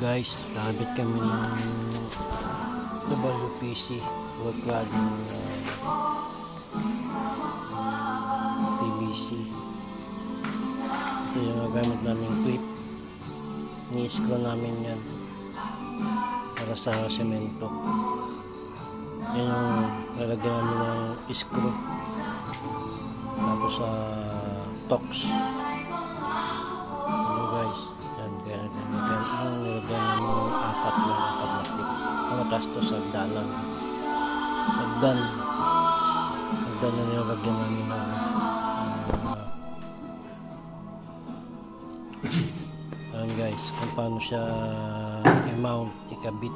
guys, nakabit kami ng WPC wood cladding PVC. Ito yung nagamit namin clip, ni-screw namin yan para sa semento. Yan yung lalagyan namin ng screw, tapos sa tox. Tapos to sa hagdanan na nilagyan namin ng ayan guys, kung paano siya i-mount, ikabit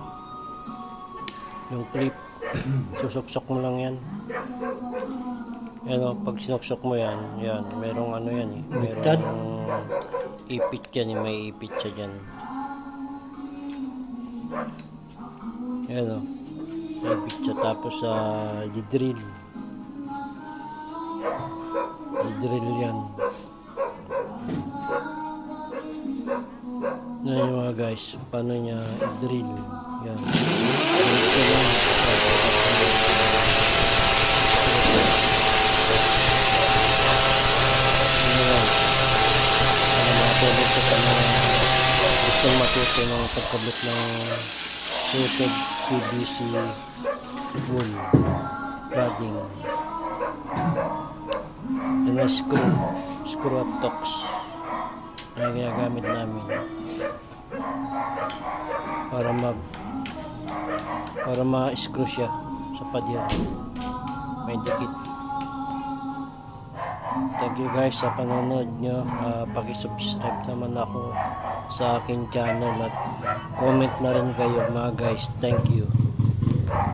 yung clip. Susuksok mo lang yan. Yan o, pag sinuksok mo yan, merong ano yan merong ipit yan, may ipit siya dyan. Yan o, ipit siya. Tapos di-drill yan. Yan yung mga guys, paano niya i-drill yan. Gusto matuto ng pagkabit ng suited PVC wool cladding. Yan ang screw at tox na ginagamit namin para ma-screw siya sa padya, may dikit. Thank you guys sa panonood nyo. Paki-subscribe naman ako sa aking channel at comment na rin kayo mga guys. Thank you.